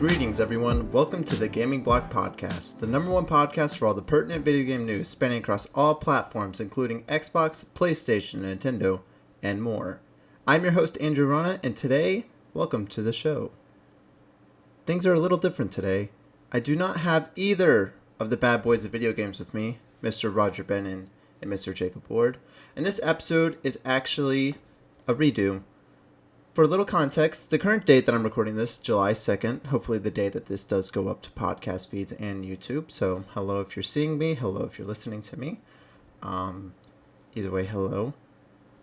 Greetings, everyone. Welcome to the Gaming Block Podcast, the number one podcast for all the pertinent video game news spanning across all platforms, including Xbox, PlayStation, Nintendo, and more. I'm your host, Andrew Rona, and today, welcome to the show. Things are a little different today. I do not have either of the bad boys of video games with me, Mr. Roger Bennon and Mr. Jacob Ward, and this episode is actually a redo. For a little context, the current date that I'm recording this, July 2nd, hopefully the day that this does go up to podcast feeds and YouTube. So hello if you're seeing me, hello if you're listening to me. Either way, hello.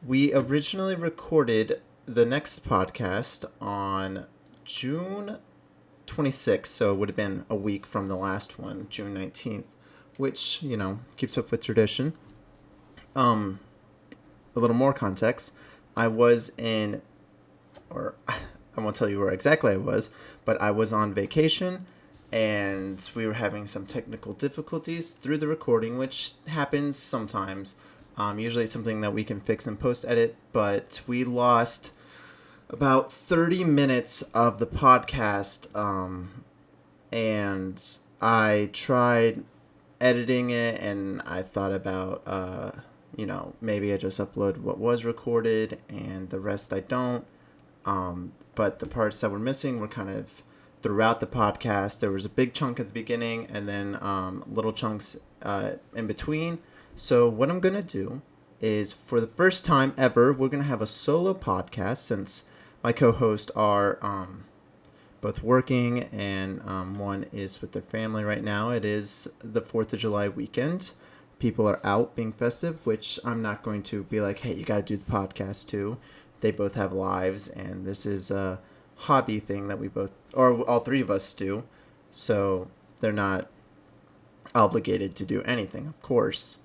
We originally recorded the next podcast on June 26th, so it would have been a week from the last one, June 19th, which, keeps up with tradition. A little more context. I won't tell you where exactly I was, but I was on vacation and we were having some technical difficulties through the recording, which happens sometimes. Usually it's something that we can fix and post-edit, but we lost about 30 minutes of the podcast, and I tried editing it and I thought about, maybe I just upload what was recorded and the rest I don't. But the parts that were missing were kind of throughout the podcast. There was a big chunk at the beginning and then little chunks in between. So what I'm going to do is, for the first time ever, we're going to have a solo podcast since my co-hosts are both working and one is with their family right now. It is the 4th of July weekend. People are out being festive, which I'm not going to be like, hey, you got to do the podcast too. They both have lives, and this is a hobby thing that we both, or all three of us do, so they're not obligated to do anything, of course.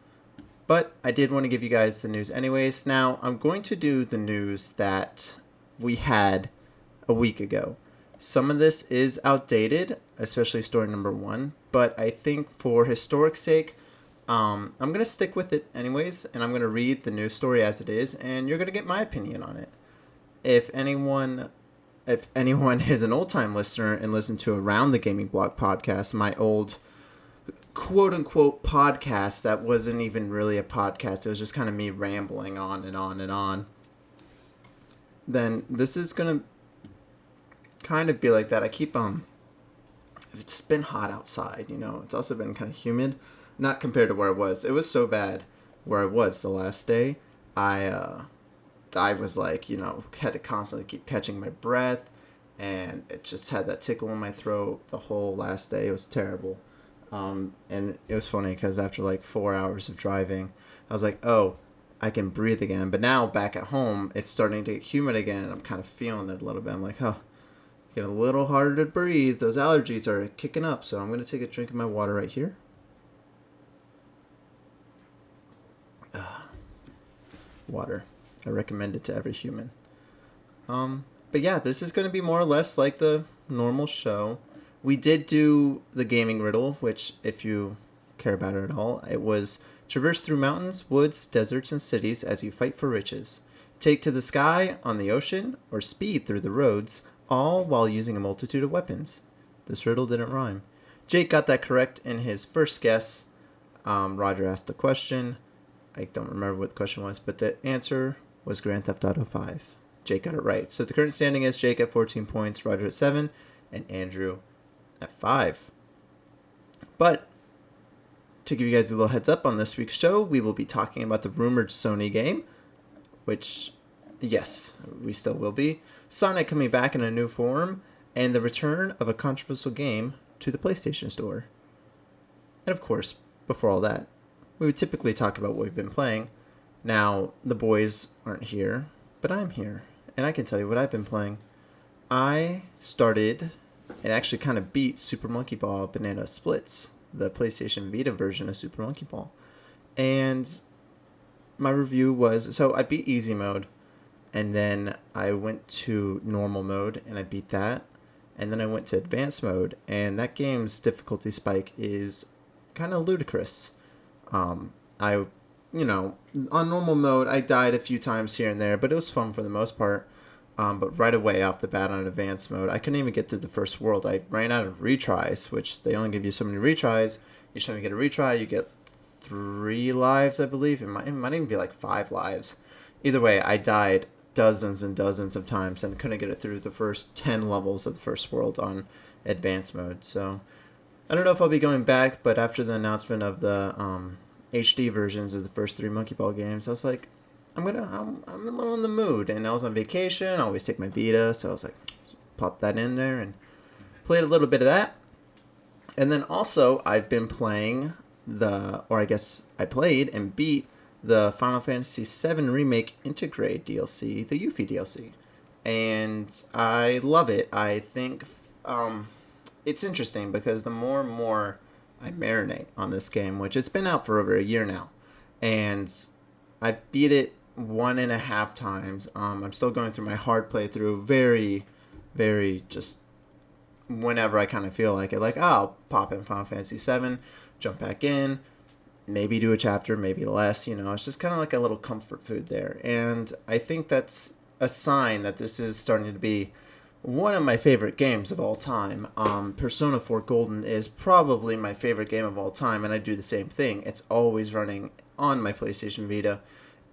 But I did want to give you guys the news anyways. Now, I'm going to do the news that we had a week ago. Some of this is outdated, especially story number 1, but I think for historic sake, I'm going to stick with it anyways, and I'm going to read the news story as it is, and you're going to get my opinion on it. If anyone is an old-time listener and listened to Around the Gaming Block podcast, my old quote-unquote podcast that wasn't even really a podcast, it was just kind of me rambling on and on and on, then this is going to kind of be like that. I keep, it's been hot outside, it's also been kind of humid. Not compared to where I was. It was so bad where I was the last day. I was like, had to constantly keep catching my breath. And it just had that tickle in my throat the whole last day. It was terrible. And it was funny because after like 4 hours of driving, I was like, oh, I can breathe again. But now back at home, it's starting to get humid again. And I'm kind of feeling it a little bit. I'm like, oh, getting a little harder to breathe. Those allergies are kicking up. So I'm going to take a drink of my water right here. Water. I recommend it to every human. But yeah, this is going to be more or less like the normal show. We did do the gaming riddle, which, if you care about it at all, it was traverse through mountains, woods, deserts, and cities as you fight for riches. Take to the sky, on the ocean, or speed through the roads, all while using a multitude of weapons. This riddle didn't rhyme. Jake got that correct in his first guess. Roger asked the question. I don't remember what the question was, but the answer was Grand Theft Auto 5. Jake got it right. So the current standing is Jake at 14 points, Roger at 7, and Andrew at 5. But to give you guys a little heads up on this week's show, we will be talking about the rumored Sony game, which, yes, we still will be, Sonic coming back in a new form, and the return of a controversial game to the PlayStation Store. And of course, before all that, we would typically talk about what we've been playing. Now, the boys aren't here, but I'm here, and I can tell you what I've been playing. I started and actually kind of beat Super Monkey Ball Banana Splits, the PlayStation Vita version of Super Monkey Ball. And my review was, so I beat easy mode, and then I went to normal mode, and I beat that. And then I went to advanced mode, and that game's difficulty spike is kind of ludicrous. On normal mode, I died a few times here and there, but it was fun for the most part. But right away off the bat on advanced mode, I couldn't even get through the first world. I ran out of retries, which they only give you so many retries. Each time you get a retry, you get 3 lives, I believe. It might even be like 5 lives. Either way, I died dozens and dozens of times and couldn't get it through the first 10 levels of the first world on advanced mode. So I don't know if I'll be going back, but after the announcement of the HD versions of the first 3 Monkey Ball games, I was like, I'm a little in the mood. And I was on vacation. I always take my Vita, so I was like, pop that in there and played a little bit of that. And then also, I've been playing I played and beat the Final Fantasy VII Remake Intergrade DLC, the Yuffie DLC. And I love it. I think it's interesting because the more and more I marinate on this game, which it's been out for over a year now, and I've beat it 1.5 times. I'm still going through my hard playthrough, very, very just whenever I kind of feel like it. Like, I'll pop in Final Fantasy VII, jump back in, maybe do a chapter, maybe less. It's just kind of like a little comfort food there. And I think that's a sign that this is starting to be one of my favorite games of all time. Persona 4 Golden is probably my favorite game of all time, and I do the same thing. It's always running on my PlayStation Vita.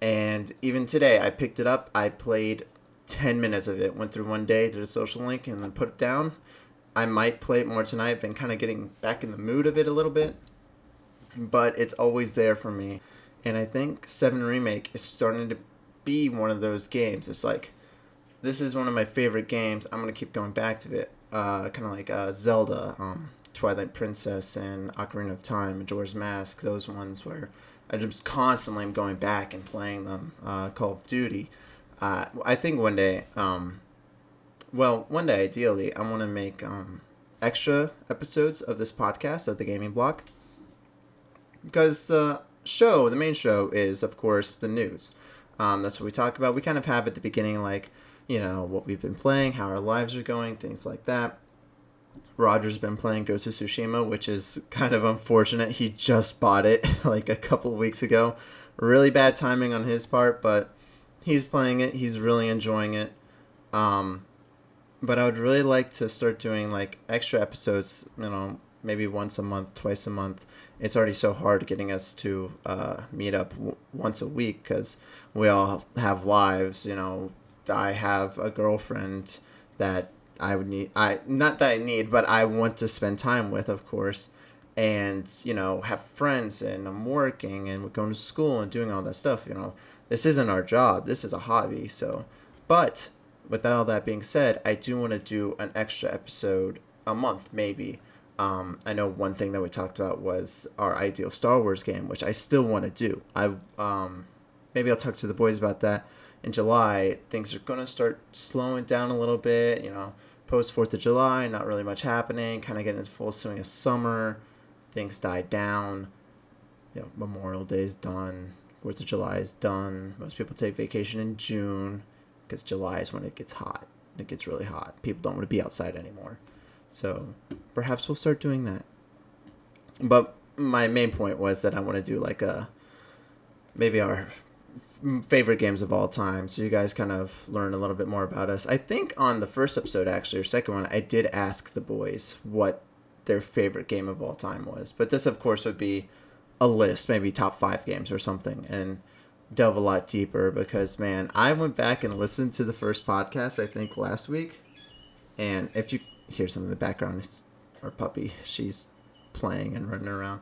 And even today, I picked it up. I played 10 minutes of it. Went through one day, did a social link, and then put it down. I might play it more tonight. I've been kind of getting back in the mood of it a little bit. But it's always there for me. And I think 7 Remake is starting to be one of those games. It's like, this is one of my favorite games. I'm going to keep going back to it. Kind of like Zelda, Twilight Princess, and Ocarina of Time, Majora's Mask. Those ones where I just constantly am going back and playing them. Call of Duty. I think one day, ideally, I want to make extra episodes of this podcast, of the Gaming Block. Because the main show is, of course, the news. That's what we talk about. We kind of have at the beginning, like, what we've been playing, how our lives are going, things like that. Roger's been playing Ghost of Tsushima, which is kind of unfortunate. He just bought it like a couple of weeks ago. Really bad timing on his part, but he's playing it. He's really enjoying it. But I would really like to start doing like extra episodes, maybe once a month, twice a month. It's already so hard getting us to meet up once a week because we all have lives. I have a girlfriend that I would need. Not that I need, but I want to spend time with, of course. And, have friends, and I'm working and we're going to school and doing all that stuff. This isn't our job. This is a hobby. So, but with all that being said, I do want to do an extra episode a month, maybe. I know one thing that we talked about was our ideal Star Wars game, which I still want to do. Maybe I'll talk to the boys about that. In July, things are going to start slowing down a little bit, post 4th of July, not really much happening, kind of getting into full swing of summer, things die down, Memorial Day is done, 4th of July is done, most people take vacation in June, because July is when it gets hot, it gets really hot, people don't want to be outside anymore, so perhaps we'll start doing that. But my main point was that I want to do like maybe our favorite games of all time, so you guys kind of learn a little bit more about us. I think on the first episode, actually, or second one, I did ask the boys what their favorite game of all time was, but this of course would be a list, maybe top 5 games or something, and delve a lot deeper because, man, I went back and listened to the first podcast, I think last week, and if you hear some in the background, it's our puppy. She's playing and running around.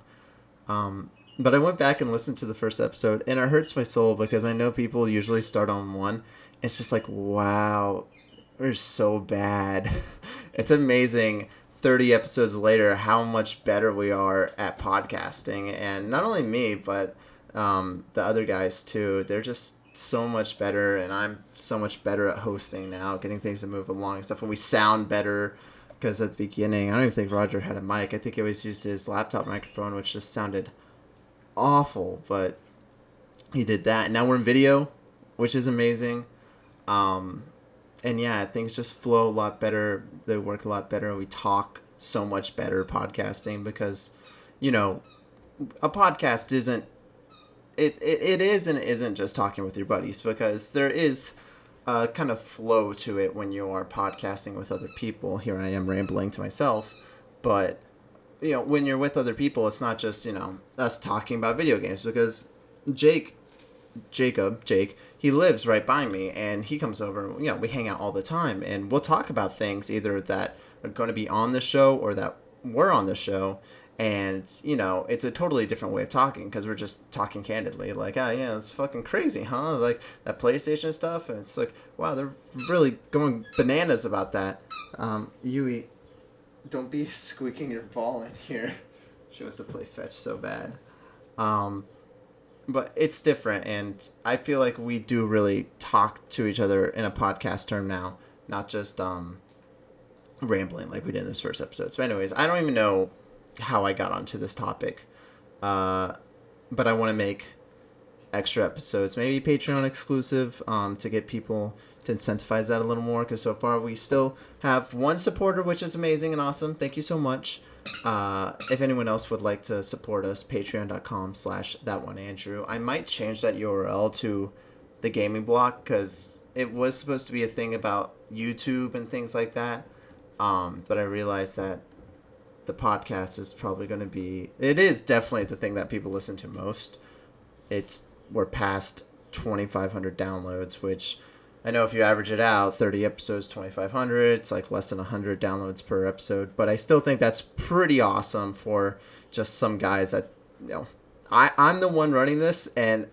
But I went back and listened to the first episode, and it hurts my soul because I know people usually start on 1. It's just like, wow, we're so bad. It's amazing 30 episodes later how much better we are at podcasting. And not only me, but the other guys too. They're just so much better, and I'm so much better at hosting now, getting things to move along and stuff. And we sound better because at the beginning, I don't even think Roger had a mic. I think he always used his laptop microphone, which just sounded awful, but he did that. Now we're in video, which is amazing. And yeah, things just flow a lot better. They work a lot better. We talk so much better podcasting because, a podcast isn't, it is and it isn't just talking with your buddies, because there is kind of flow to it when you are podcasting with other people. Here I am rambling to myself, but when you're with other people, it's not just us talking about video games, because Jake, he lives right by me, and he comes over. We hang out all the time, and we'll talk about things either that are going to be on the show or that were on the show. And it's a totally different way of talking, because we're just talking candidly, like, yeah, it's fucking crazy, huh? Like that PlayStation stuff, and it's like, wow, they're really going bananas about that. Yui, don't be squeaking your ball in here. She wants to play fetch so bad. But it's different, and I feel like we do really talk to each other in a podcast term now, not just rambling like we did in those first episodes. But anyways, I don't even know how I got onto this topic, but I want to make extra episodes, maybe Patreon exclusive, to get people to incentivize that a little more, because so far we still have one supporter, which is amazing and awesome. Thank you so much. If anyone else would like to support us, patreon.com/thatoneandrew. I might change that URL to the gaming block, because it was supposed to be a thing about YouTube and things like that, but I realized that the podcast is probably going to be, it is definitely the thing that people listen to most. We're past 2,500 downloads, which I know if you average it out, 30 episodes, 2,500, it's like less than 100 downloads per episode. But I still think that's pretty awesome for just some guys that, I'm the one running this, and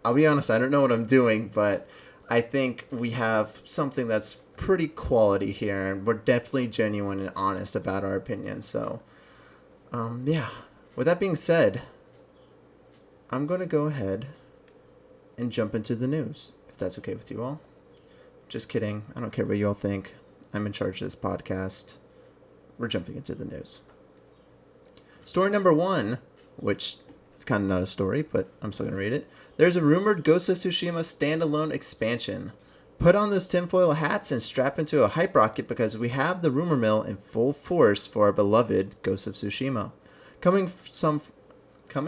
I'll be honest, I don't know what I'm doing, but I think we have something that's pretty quality here, and we're definitely genuine and honest about our opinions. So, yeah. With that being said, I'm going to go ahead and jump into the news, if that's okay with you all. Just kidding. I don't care what you all think. I'm in charge of this podcast. We're jumping into the news. Story number 1, which is kind of not a story, but I'm still going to read it. There's a rumored Ghost of Tsushima standalone expansion. Put on those tinfoil hats and strap into a hype rocket, because we have the rumor mill in full force for our beloved Ghost of Tsushima. Coming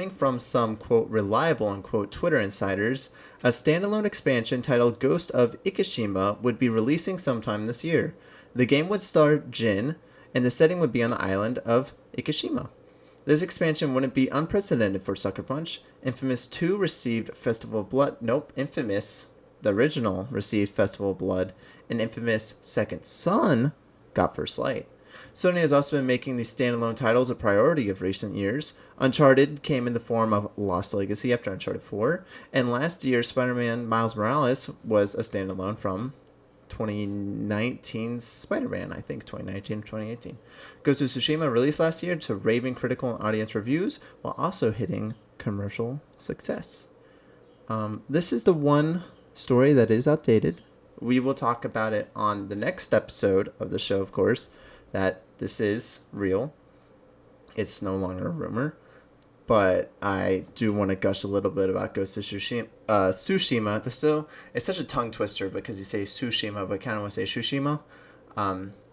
from some, quote, reliable, unquote, Twitter insiders, a standalone expansion titled Ghost of Ikishima would be releasing sometime this year. The game would star Jin, and the setting would be on the island of Ikishima. This expansion wouldn't be unprecedented for Sucker Punch. Infamous 2 received Festival of Blood. Nope, Infamous, the original, received Festival of Blood, and Infamous Second Son got First Light. Sony has also been making these standalone titles a priority of recent years. Uncharted came in the form of Lost Legacy after Uncharted 4, and last year Spider-Man Miles Morales was a standalone from 2019's Spider-Man, I think 2019 or 2018. Ghost of Tsushima released last year to raving critical and audience reviews, while also hitting commercial success. This is the one story that is outdated. We will talk about it on the next episode of the show, of course, that this is real. It's no longer a rumor. But I do want to gush a little bit about Ghost of Tsushima. It's such a tongue twister, because you say Tsushima, but kind of want to say Tsushima.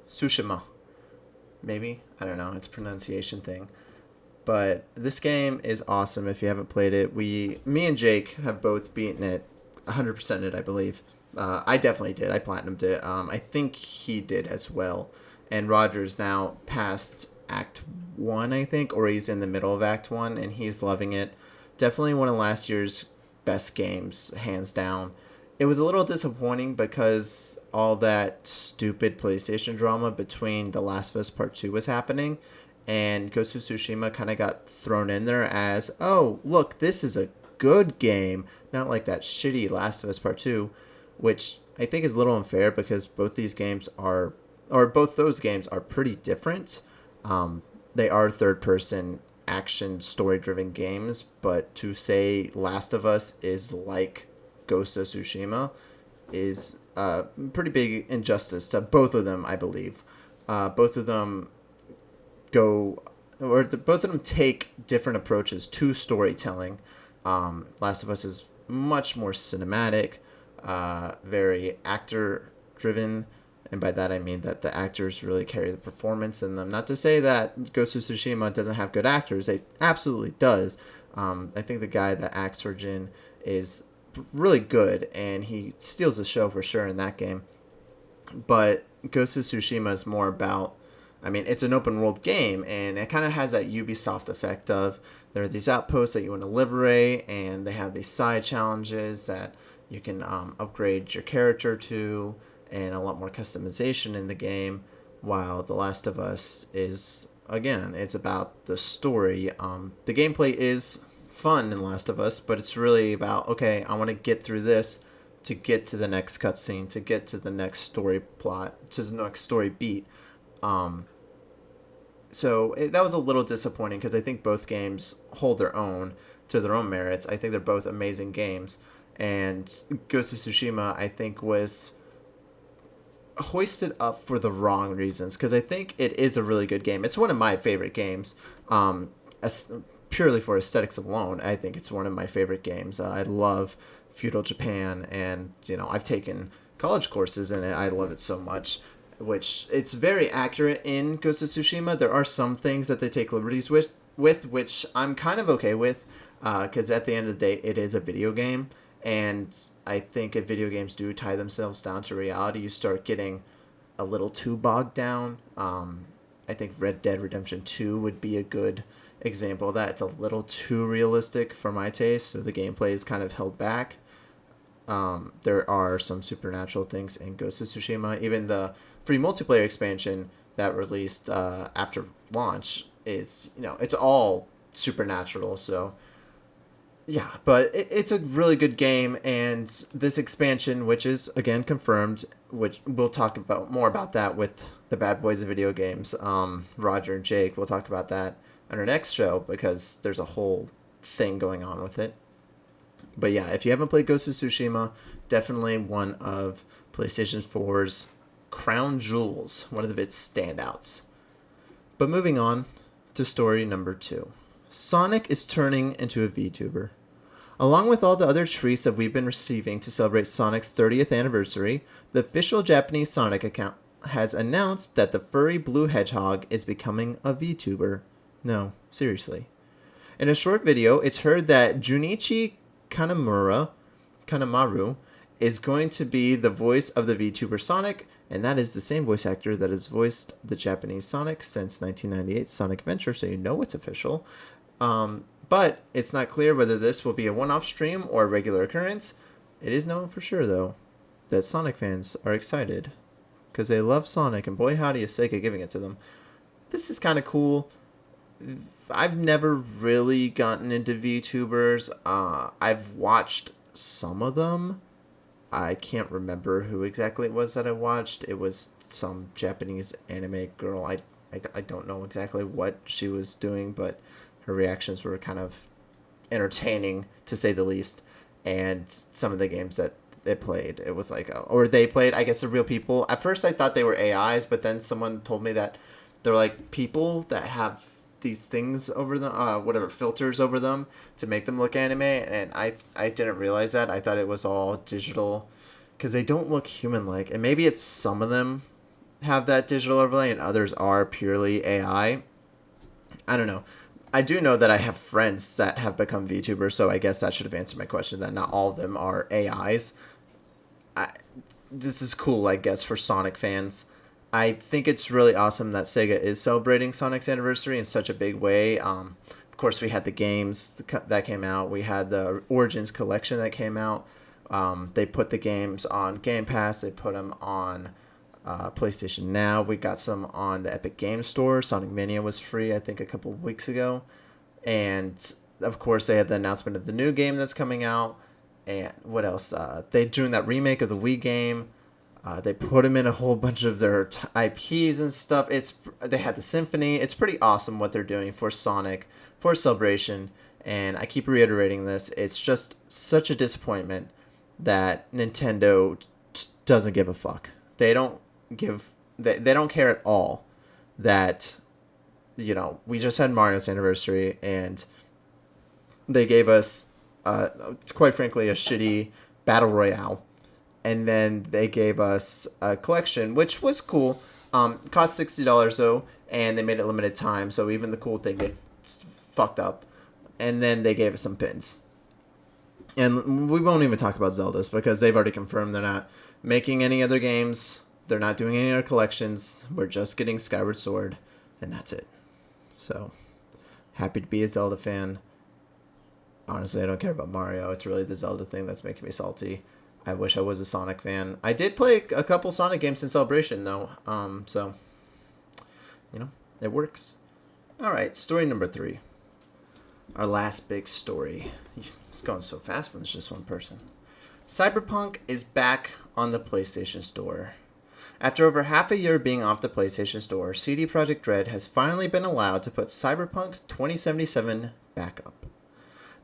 Tsushima. Maybe? I don't know. It's a pronunciation thing. But this game is awesome if you haven't played it. Me and Jake have both beaten it, 100%ed it, I believe. I definitely did. I platinumed it. I think he did as well. And Roger's now past Act 1, I think, or he's in the middle of Act 1, and he's loving it. Definitely one of last year's best games, hands down. It was a little disappointing because all that stupid PlayStation drama between The Last of Us Part 2 was happening, and Ghost of Tsushima kind of got thrown in there as, oh, look, this is a good game, not like that shitty Last of Us Part 2, which I think is a little unfair, because both those games are pretty different. They are third-person action story-driven games, but to say Last of Us is like Ghost of Tsushima is a pretty big injustice to both of them, I believe. Both of them take different approaches to storytelling. Last of Us is much more cinematic, very actor-driven. And by that I mean that the actors really carry the performance in them. Not to say that Ghost of Tsushima doesn't have good actors. It absolutely does. I think the guy that acts for Jin is really good, and he steals the show for sure in that game. But Ghost of Tsushima is more about, I mean, it's an open world game, and it kind of has that Ubisoft effect of there are these outposts that you want to liberate, and they have these side challenges that you can upgrade your character to, and a lot more customization in the game. While The Last of Us is, again, it's about the story. The gameplay is fun in Last of Us, but it's really about, okay, I want to get through this to get to the next cutscene, to get to the next story plot, to the next story beat. That was a little disappointing because I think both games hold their own to their own merits. I think they're both amazing games. And Ghost of Tsushima, I think, was hoisted up for the wrong reasons because I think it is a really good game. It's one of my favorite games. Purely for aesthetics alone, I think it's one of my favorite games. I love feudal Japan, and I've taken college courses in it. I love it so much, which it's very accurate in Ghost of Tsushima. There are some things that they take liberties with which I'm kind of okay with, because at the end of the day, it is a video game, and I think if video games do tie themselves down to reality, you start getting a little too bogged down. I think Red Dead Redemption 2 would be a good example of that. It's a little too realistic for my taste, so the gameplay is kind of held back. There are some supernatural things in Ghost of Tsushima. Even the free multiplayer expansion that released after launch is, it's all supernatural. So, yeah, but it's a really good game. And this expansion, which is, again, confirmed, which we'll talk about more about that with the bad boys of video games, Roger and Jake. We'll talk about that on our next show because there's a whole thing going on with it. But yeah, if you haven't played Ghost of Tsushima, definitely one of PlayStation 4's crown jewels, one of its standouts. But moving on to story number 2. Sonic is turning into a VTuber. Along with all the other treats that we've been receiving to celebrate Sonic's 30th anniversary, the official Japanese Sonic account has announced that the furry blue hedgehog is becoming a VTuber. No, seriously. In a short video, it's heard that Junichi Kanemaru is going to be the voice of the VTuber Sonic, and that is the same voice actor that has voiced the Japanese Sonic since 1998's Sonic Adventure, so you know it's official. But it's not clear whether this will be a one-off stream or a regular occurrence. It is known for sure, though, that Sonic fans are excited because they love Sonic, and boy howdy is Sega giving it to them. This is kind of cool. I've never really gotten into VTubers. I've watched some of them. I can't remember who exactly it was that I watched. It was some Japanese anime girl. I don't know exactly what she was doing, but her reactions were kind of entertaining, to say the least. And some of the games that they played, it was like, or they played, I guess, the real people. At first I thought they were AIs, but then someone told me that they're like people that have these things over them, filters over them to make them look anime, and I didn't realize that. I thought it was all digital because they don't look human-like, and maybe it's some of them have that digital overlay and others are purely AI. I don't know. I do know that I have friends that have become VTubers, so I guess that should have answered my question that not all of them are AIs. This is cool, I guess, for Sonic fans. I think it's really awesome that Sega is celebrating Sonic's anniversary in such a big way. Of course, we had the games that came out. We had the Origins collection that came out. They put the games on Game Pass. They put them on PlayStation Now. We got some on the Epic Game Store. Sonic Mania was free, I think, a couple of weeks ago. And, of course, they had the announcement of the new game that's coming out. And what else? They're doing that remake of the Wii game. They put them in a whole bunch of their IPs and stuff. They had the Symphony. It's pretty awesome what they're doing for Sonic, for Celebration. And I keep reiterating this. It's just such a disappointment that Nintendo doesn't give a fuck. They don't care at all that, we just had Mario's anniversary and they gave us, quite frankly, a shitty Battle Royale. And then they gave us a collection, which was cool. Cost $60 though, and they made it limited time. So even the cool thing, they fucked up. And then they gave us some pins. And we won't even talk about Zeldas because they've already confirmed they're not making any other games. They're not doing any other collections. We're just getting Skyward Sword, and that's it. So, happy to be a Zelda fan. Honestly, I don't care about Mario. It's really the Zelda thing that's making me salty. I wish I was a Sonic fan. I did play a couple Sonic games in Celebration, though. So, it works. All right, story number 3. Our last big story. It's going so fast when there's just one person. Cyberpunk is back on the PlayStation Store. After over half a year being off the PlayStation Store, CD Projekt Red has finally been allowed to put Cyberpunk 2077 back up.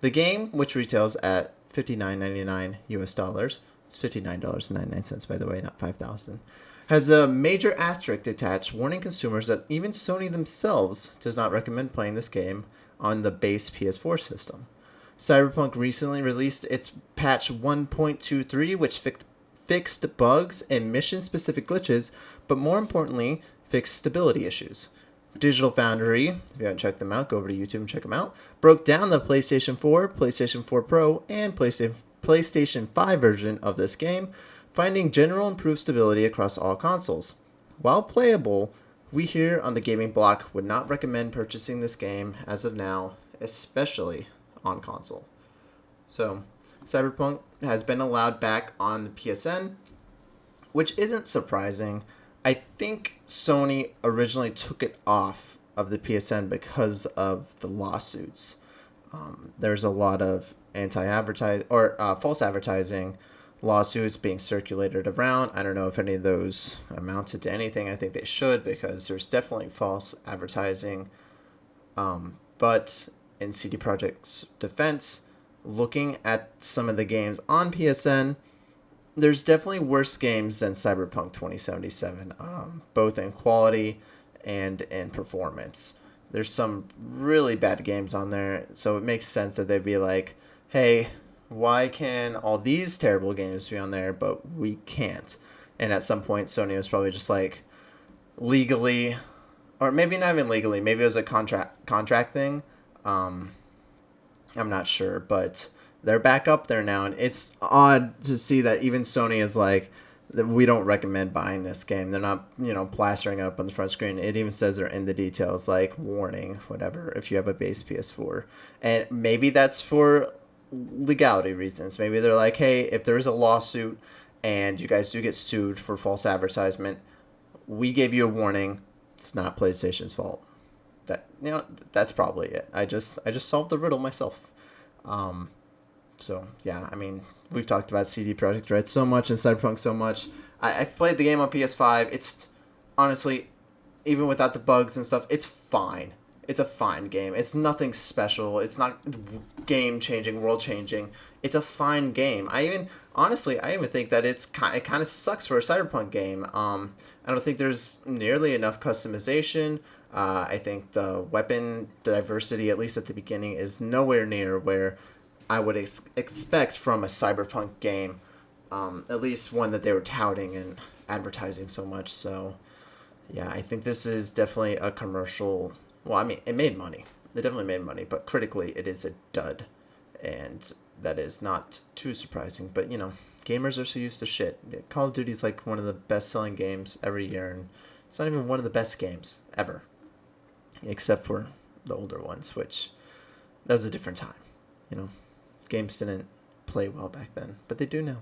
The game, which retails at $59.99 US dollars, it's $59.99 by the way, not $5,000, has a major asterisk attached warning consumers that even Sony themselves does not recommend playing this game on the base PS4 system. Cyberpunk recently released its patch 1.23, which fixed bugs and mission-specific glitches, but more importantly, fixed stability issues. Digital Foundry, if you haven't checked them out, go over to YouTube and check them out, broke down the PlayStation 4, PlayStation 4 Pro, and PlayStation 5 version of this game, finding general improved stability across all consoles. While playable, we here on the Gaming Block would not recommend purchasing this game as of now, especially on console. So, Cyberpunk has been allowed back on the PSN, which isn't surprising. I think Sony originally took it off of the PSN because of the lawsuits. There's a lot of false advertising lawsuits being circulated around. I don't know if any of those amounted to anything. I think they should because there's definitely false advertising. But in CD Projekt's defense, looking at some of the games on PSN, there's definitely worse games than Cyberpunk 2077, both in quality and in performance. There's some really bad games on there, so it makes sense that they'd be like, hey, why can all these terrible games be on there, but we can't? And at some point, Sony was probably just like, legally, or maybe not even legally, maybe it was a contract thing. I'm not sure, but they're back up there now, and it's odd to see that even Sony is like, we don't recommend buying this game. They're not, plastering it up on the front screen. It even says they're in the details, like, warning, whatever, if you have a base PS4. And maybe that's for legality reasons. Maybe they're like, hey, if there's a lawsuit and you guys do get sued for false advertisement, we gave you a warning. It's not PlayStation's fault. That's probably it. I just solved the riddle myself. So, yeah, I mean, we've talked about CD Projekt Red so much and Cyberpunk so much. I've played the game on PS5. It's, honestly, even without the bugs and stuff, it's fine. It's a fine game. It's nothing special. It's not game-changing, world-changing. It's a fine game. I even think that it kind of sucks for a Cyberpunk game. I don't think there's nearly enough customization. I think the weapon diversity, at least at the beginning, is nowhere near where I would expect from a Cyberpunk game, at least one that they were touting and advertising so much. So, yeah, I think this is definitely a commercial. Well, I mean, it made money. It definitely made money, but critically, it is a dud. And that is not too surprising. But, gamers are so used to shit. Call of Duty is like one of the best-selling games every year, and it's not even one of the best games ever. Except for the older ones, which that was a different time. Games didn't play well back then, but they do now.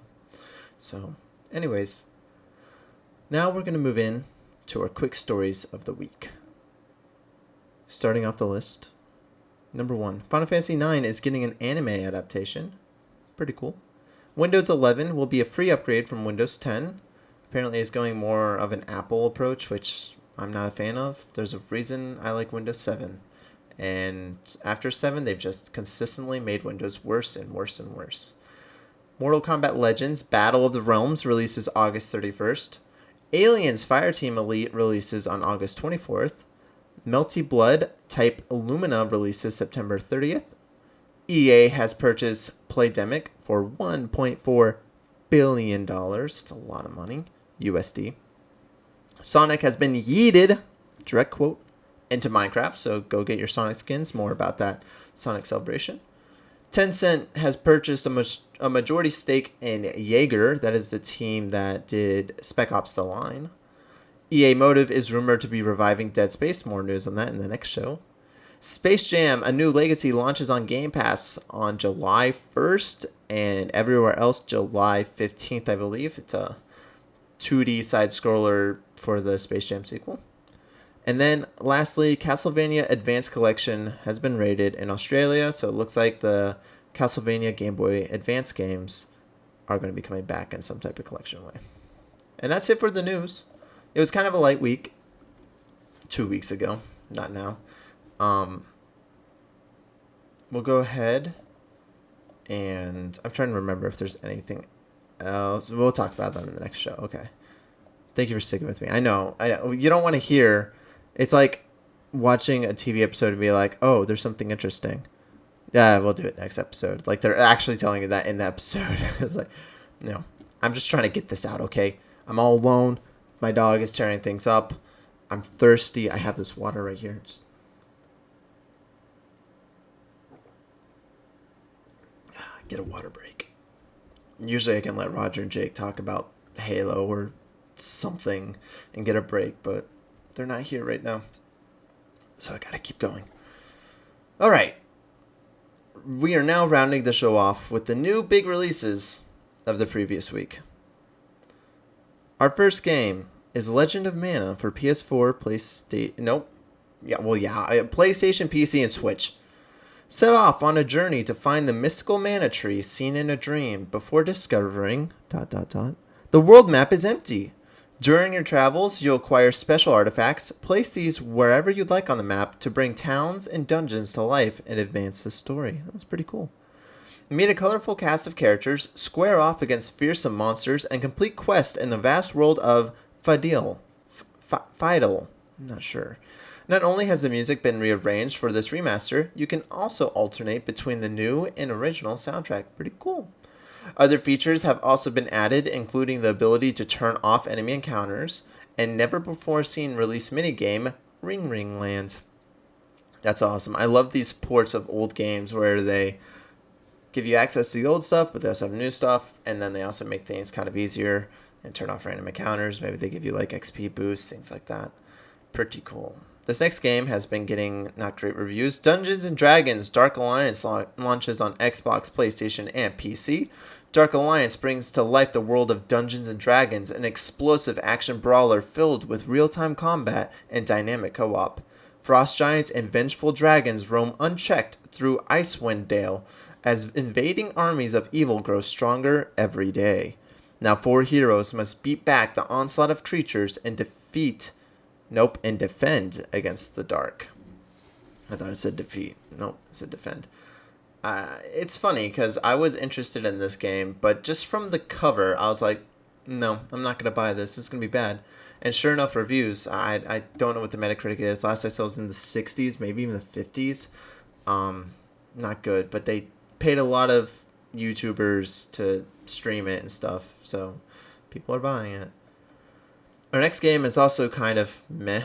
So, anyways, now we're going to move in to our quick stories of the week. Starting off the list, number 1, Final Fantasy IX is getting an anime adaptation. Pretty cool. Windows 11 will be a free upgrade from Windows 10. Apparently it's going more of an Apple approach, which I'm not a fan of. There's a reason I like Windows 7. And after 7, they've just consistently made Windows worse and worse and worse. Mortal Kombat Legends Battle of the Realms releases August 31st. Aliens Fireteam Elite releases on August 24th. Melty Blood Type Illumina releases September 30th. EA has purchased Playdemic for $1.4 billion. It's a lot of money. USD. Sonic has been yeeted, direct quote, into Minecraft, so go get your Sonic skins. More about that Sonic Celebration. Tencent has purchased a majority stake in Jaeger, that is the team that did Spec Ops The Line. EA Motive is rumored to be reviving Dead Space. More news on that in the next show. Space Jam: A New Legacy launches on Game Pass on July 1st, and everywhere else July 15th, I believe. It's a 2D side-scroller for the Space Jam sequel. And then, lastly, Castlevania Advance Collection has been rated in Australia, so it looks like the Castlevania Game Boy Advance games are going to be coming back in some type of collection way. And that's it for the news. It was kind of a light week 2 weeks ago, not now. We'll go ahead, and I'm trying to remember if there's anything else. We'll talk about that in the next show. Okay. Thank you for sticking with me. I know. You don't want to hear. It's like watching a TV episode and be like, oh, there's something interesting. Yeah, we'll do it next episode. Like, they're actually telling you that in the episode. It's like, no, I'm just trying to get this out, okay? I'm all alone. My dog is tearing things up. I'm thirsty. I have this water right here. Get a water break. Usually I can let Roger and Jake talk about Halo or something and get a break, but they're not here right now. So I gotta keep going. Alright. We are now rounding the show off with the new big releases of the previous week. Our first game is Legend of Mana for PS4, PlayStation, PC, and Switch. Set off on a journey to find the mystical mana tree seen in a dream before discovering ... The world map is empty. During your travels, you'll acquire special artifacts. Place these wherever you'd like on the map to bring towns and dungeons to life and advance the story. That's pretty cool. Meet a colorful cast of characters, square off against fearsome monsters, and complete quests in the vast world of Fidel. I'm not sure. Not only has the music been rearranged for this remaster, you can also alternate between the new and original soundtrack. Pretty cool. Other features have also been added, including the ability to turn off enemy encounters and never-before-seen release minigame, Ring Ring Land. That's awesome. I love these ports of old games where they give you access to the old stuff, but they also have new stuff, and then they also make things kind of easier and turn off random encounters. Maybe they give you like XP boosts, things like that. Pretty cool. This next game has been getting not great reviews. Dungeons & Dragons Dark Alliance launches on Xbox, PlayStation, and PC. Dark Alliance brings to life the world of Dungeons & Dragons, an explosive action brawler filled with real-time combat and dynamic co-op. Frost giants and vengeful dragons roam unchecked through Icewind Dale as invading armies of evil grow stronger every day. Now 4 heroes must beat back the onslaught of creatures and defend against the dark. I thought it said defeat. Nope, it said defend. It's funny because I was interested in this game, but just from the cover, I was like, no, I'm not going to buy this. This is going to be bad. And sure enough, reviews, I don't know what the Metacritic is. Last I saw was in the 60s, maybe even the 50s. Not good, but they paid a lot of YouTubers to stream it and stuff, so people are buying it. Our next game is also kind of meh.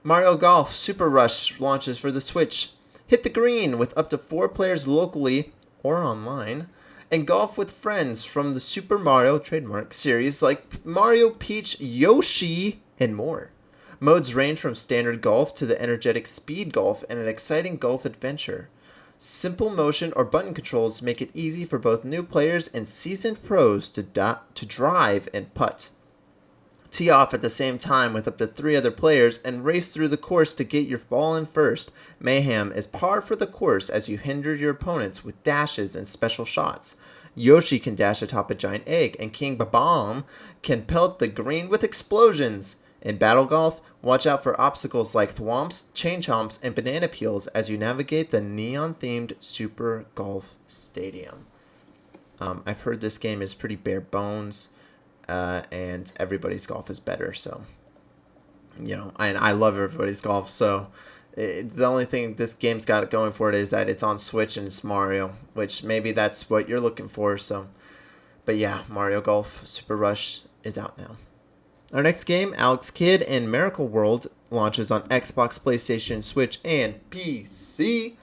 Mario Golf Super Rush launches for the Switch. Hit the green with up to 4 players locally or online, and golf with friends from the Super Mario trademark series like Mario, Peach, Yoshi, and more. Modes range from standard golf to the energetic speed golf and an exciting golf adventure. Simple motion or button controls make it easy for both new players and seasoned pros to drive and putt. Tee off at the same time with up to 3 other players and race through the course to get your ball in first. Mayhem is par for the course as you hinder your opponents with dashes and special shots. Yoshi can dash atop a giant egg, and King Babam can pelt the green with explosions. In Battle Golf, watch out for obstacles like thwomps, chain chomps, and banana peels as you navigate the neon-themed Super Golf Stadium. I've heard this game is pretty bare bones. And everybody's golf is better, so, and I love everybody's golf, so the only thing this game's got going for it is that it's on Switch and it's Mario, which maybe that's what you're looking for, so, but yeah, Mario Golf Super Rush is out now. Our next game, Alex Kidd and Miracle World, launches on Xbox, PlayStation, Switch, and PC.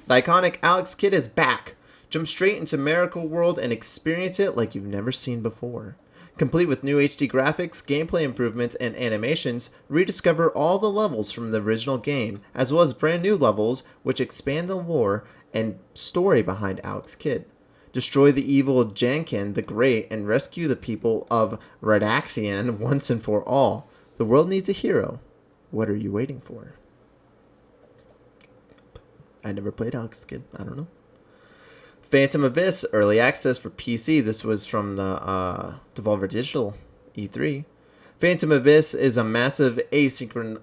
The iconic Alex Kidd is back. Jump straight into Miracle World and experience it like you've never seen before. Complete with new HD graphics, gameplay improvements, and animations, rediscover all the levels from the original game, as well as brand new levels which expand the lore and story behind Alex Kidd. Destroy the evil Janken the Great and rescue the people of Radaxian once and for all. The world needs a hero. What are you waiting for? I never played Alex Kidd. I don't know. Phantom Abyss, early access for PC. This was from the Devolver Digital E3. Phantom Abyss is a massive asynchronous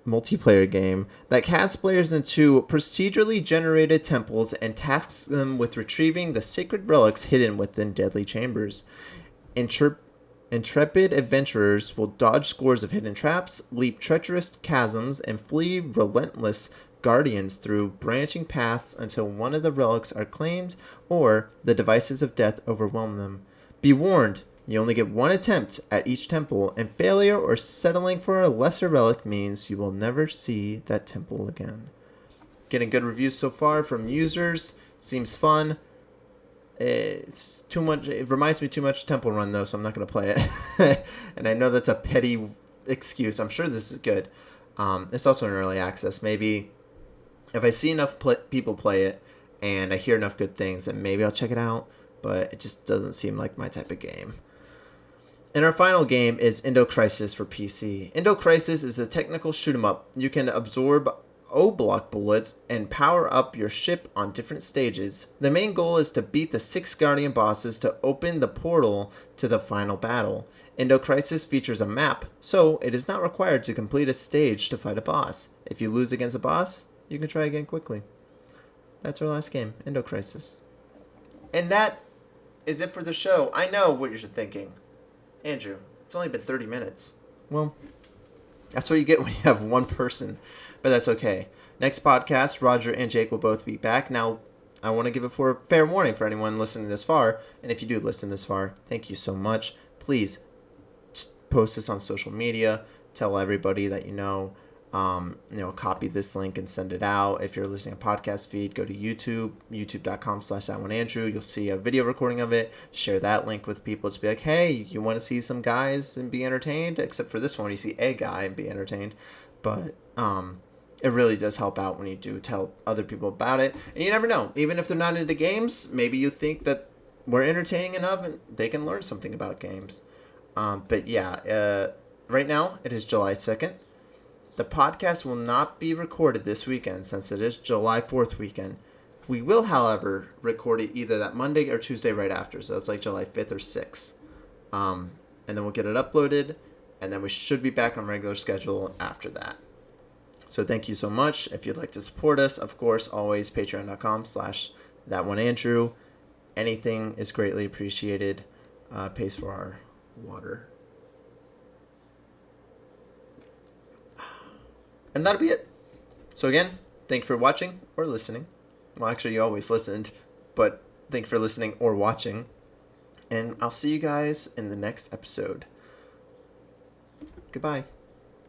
multiplayer game that casts players into procedurally generated temples and tasks them with retrieving the sacred relics hidden within deadly chambers. Intrepid adventurers will dodge scores of hidden traps, leap treacherous chasms, and flee relentless guardians through branching paths until one of the relics are claimed or the devices of death overwhelm them. Be warned, you only get one attempt at each temple, and failure or settling for a lesser relic means you will never see that temple again. Getting good reviews so far from users. Seems fun. It's too much. It reminds me too much of Temple Run, though, so I'm not going to play it. And I know that's a petty excuse. I'm sure this is good. It's also in early access. Maybe if I see enough people play it and I hear enough good things, then maybe I'll check it out. But it just doesn't seem like my type of game. And our final game is Indo Crisis for PC. Indo Crisis is a technical shoot 'em up. You can absorb O-block bullets and power up your ship on different stages. The main goal is to beat the 6 Guardian bosses to open the portal to the final battle. Indo Crisis features a map, so it is not required to complete a stage to fight a boss. If you lose against a boss, you can try again quickly. That's our last game, Indo Crisis. And that is it for the show. I know what you're thinking. Andrew, it's only been 30 minutes. Well, that's what you get when you have one person. But that's okay. Next podcast, Roger and Jake will both be back. Now, I want to give a fair warning for anyone listening this far. And if you do listen this far, thank you so much. Please post this on social media. Tell everybody that you know. Copy this link and send it out. If you're listening to a podcast feed, go to YouTube, youtube.com/ThatOneAndrew. You'll see a video recording of it. Share that link with people to be like, hey, you want to see some guys and be entertained? Except for this one, you see a guy and be entertained. But it really does help out when you do tell other people about it. And you never know. Even if they're not into games, maybe you think that we're entertaining enough and they can learn something about games. But yeah, right now it is July 2nd. The podcast will not be recorded this weekend since it is July 4th weekend. We will, however, record it either that Monday or Tuesday right after. So it's like July 5th or 6th. And then we'll get it uploaded. And then we should be back on regular schedule after that. So thank you so much. If you'd like to support us, of course, always patreon.com/ThatOneAndrew. Anything is greatly appreciated. Pays for our water. And that'll be it. So again, thank you for watching or listening. Well, actually, you always listened, but thank you for listening or watching. And I'll see you guys in the next episode. Goodbye.